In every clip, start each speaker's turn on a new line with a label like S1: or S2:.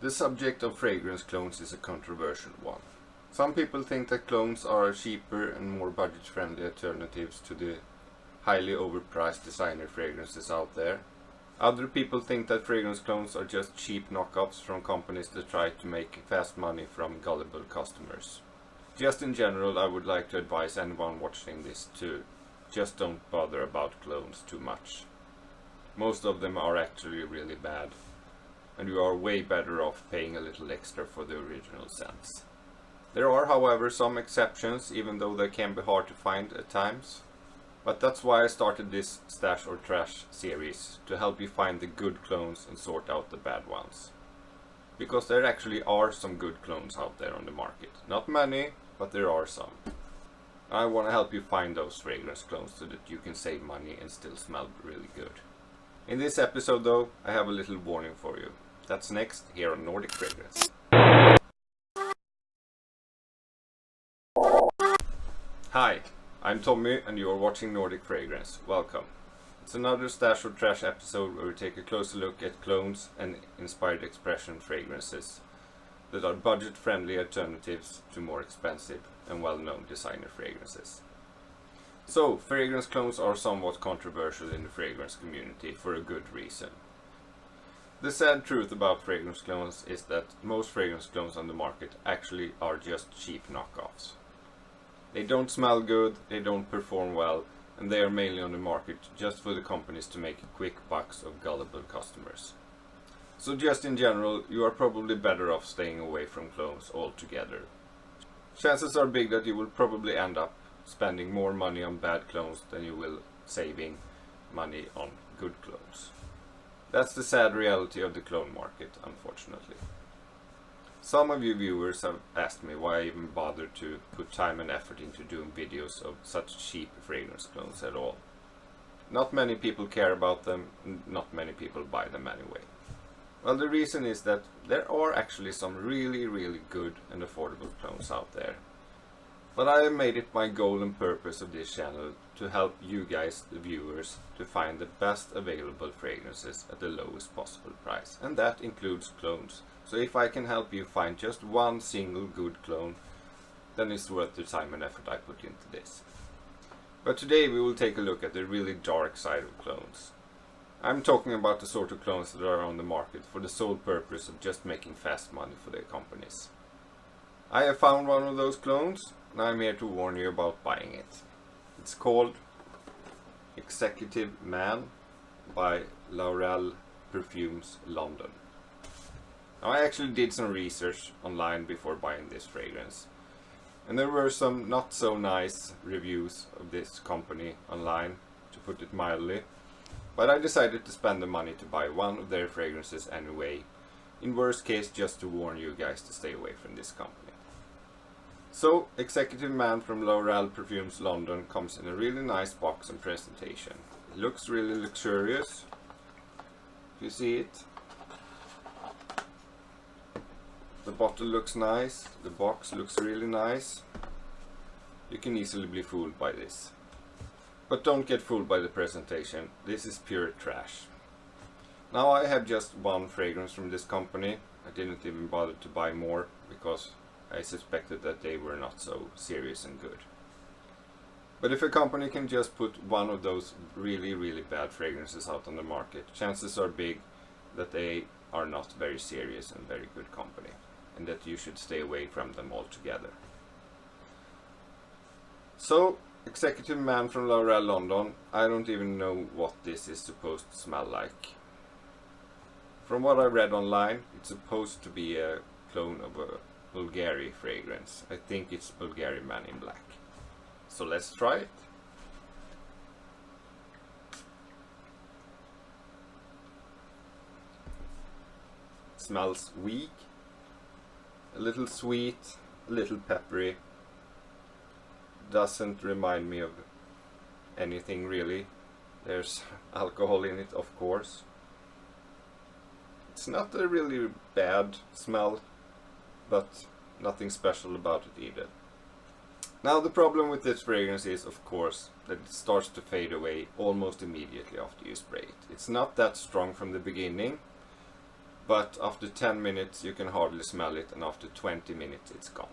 S1: The subject of fragrance clones is a controversial one. Some people think that clones are cheaper and more budget-friendly alternatives to the highly overpriced designer fragrances out there. Other people think that fragrance clones are just cheap knockoffs from companies that try to make fast money from gullible customers. Just in general, I would like to advise anyone watching this to just don't bother about clones too much. Most of them are actually really bad, and you are way better off paying a little extra for the original scents. There are, however, some exceptions, even though they can be hard to find at times. But that's why I started this Stash or Trash series, to help you find the good clones and sort out the bad ones. Because there actually are some good clones out there on the market. Not many, but there are some. I want to help you find those fragrance clones so that you can save money and still smell really good. In this episode though, I have a little warning for you. That's next here on Nordic Fragrance. Hi, I'm Tommy and you are watching Nordic Fragrance. Welcome. It's another Stash or Trash episode where we take a closer look at clones and inspired expression fragrances that are budget-friendly alternatives to more expensive and well-known designer fragrances. So, fragrance clones are somewhat controversial in the fragrance community for a good reason. The sad truth about fragrance clones is that most fragrance clones on the market actually are just cheap knockoffs. They don't smell good, they don't perform well, and they are mainly on the market just for the companies to make quick bucks of gullible customers. So just in general, you are probably better off staying away from clones altogether. Chances are big that you will probably end up spending more money on bad clones than you will saving money on good clones. That's the sad reality of the clone market, unfortunately. Some of you viewers have asked me why I even bother to put time and effort into doing videos of such cheap fragrance clones at all. Not many people care about them, and not many people buy them anyway. Well, the reason is that there are actually some really good and affordable clones out there. But I have made it my goal and purpose of this channel to help you guys, the viewers, to find the best available fragrances at the lowest possible price. And that includes clones. So if I can help you find just one single good clone, then it's worth the time and effort I put into this. But today we will take a look at the really dark side of clones. I'm talking about the sort of clones that are on the market for the sole purpose of just making fast money for their companies. I have found one of those clones, and I'm here to warn you about buying it. It's called Executive Man by Laurelle London. Now, I actually did some research online before buying this fragrance, and there were some not so nice reviews of this company online, to put it mildly. But I decided to spend the money to buy one of their fragrances anyway, in worst case just to warn you guys to stay away from this company. So, Executive Man from Laurelle London comes in a really nice box and presentation. It looks really luxurious, if you see it. The bottle looks nice, the box looks really nice. You can easily be fooled by this. But don't get fooled by the presentation, this is pure trash. Now I have just one fragrance from this company. I didn't even bother to buy more because I suspected that they were not so serious and good. But if a company can just put one of those really bad fragrances out on the market, chances are big that they are not very serious and very good company, and that you should stay away from them altogether. So, Executive Man from Laurelle London, I don't even know what this is supposed to smell like. From what I read online, it's supposed to be a clone of a Bvlgari fragrance. I think it's Bvlgari Man in Black. So let's try it. It smells weak, a little sweet, a little peppery. Doesn't remind me of anything really. There's alcohol in it, of course. It's not a really bad smell, but nothing special about it either. Now the problem with this fragrance is, of course, that it starts to fade away almost immediately after you spray it. It's not that strong from the beginning, but after 10 minutes you can hardly smell it, and after 20 minutes it's gone.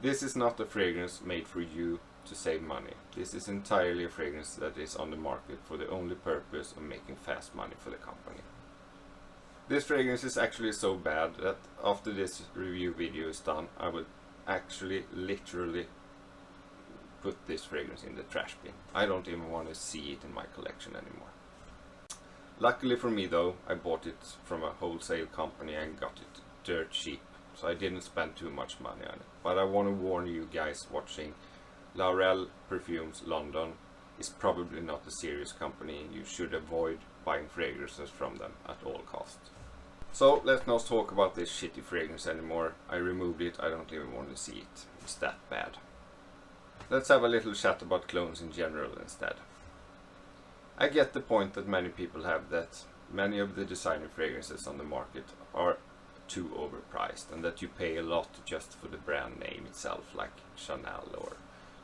S1: This is not a fragrance made for you to save money. This is entirely a fragrance that is on the market for the only purpose of making fast money for the company. This fragrance is actually so bad that after this review video is done, I will actually literally put this fragrance in the trash bin. I don't even want to see it in my collection anymore. Luckily for me though, I bought it from a wholesale company and got it dirt cheap, so I didn't spend too much money on it. But I want to warn you guys watching, Laurelle Perfumes London is probably not a serious company, and you should avoid buying fragrances from them at all costs. So let's not talk about this shitty fragrance anymore. I removed it, I don't even want to see it. It's that bad. Let's have a little chat about clones in general instead. I get the point that many people have, that many of the designer fragrances on the market are too overpriced and that you pay a lot just for the brand name itself, like Chanel or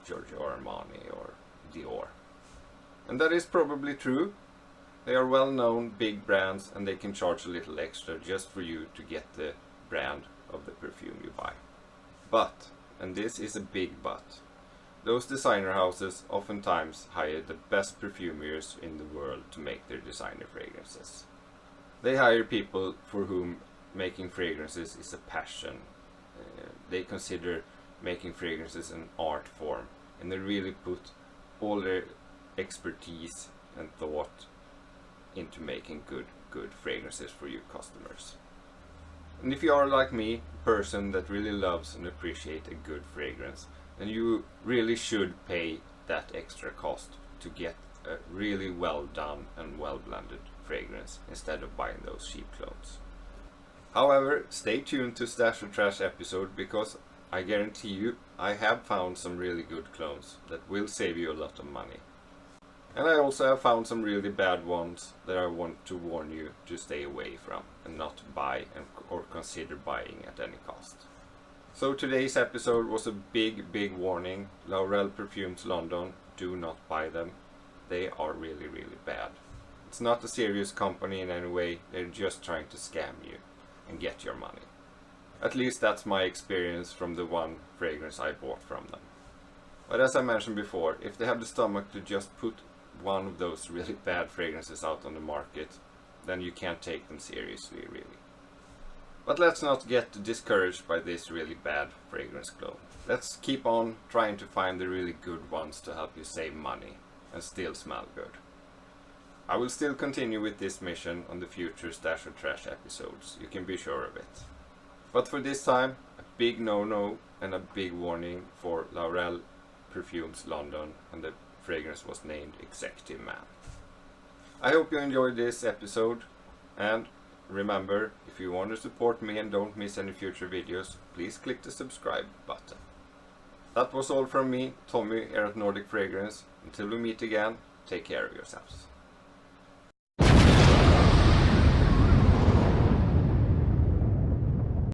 S1: Giorgio Armani or Dior. And that is probably true. They are well-known big brands and they can charge a little extra just for you to get the brand of the perfume you buy. But, and this is a big but, those designer houses oftentimes hire the best perfumers in the world to make their designer fragrances. They hire people for whom making fragrances is a passion. They consider making fragrances an art form, and they really put all their expertise and thought into making good fragrances for you customers. And if you are like me, a person that really loves and appreciates a good fragrance, then you really should pay that extra cost to get a really well done and well blended fragrance instead of buying those cheap clones. However, stay tuned to Stash or Trash episode, because I guarantee you I have found some really good clones that will save you a lot of money. And I also have found some really bad ones that I want to warn you to stay away from and not buy or consider buying at any cost. So today's episode was a big warning. Laurelle Perfumes London, do not buy them. They are really bad. It's not a serious company in any way, they're just trying to scam you and get your money. At least that's my experience from the one fragrance I bought from them. But as I mentioned before, if they have the stomach to just put one of those really bad fragrances out on the market, then you can't take them seriously, really. But let's not get discouraged by this really bad fragrance clone. Let's keep on trying to find the really good ones to help you save money and still smell good. I will still continue with this mission on the future Stash or Trash episodes, you can be sure of it. But for this time, a big no-no and a big warning for Laurelle Perfumes London, and the fragrance was named Executive Man. I hope you enjoyed this episode, and remember, if you want to support me and don't miss any future videos, please click the subscribe button. That was all from me, Tommy here at Nordic Fragrance. Until we meet again, take care of yourselves.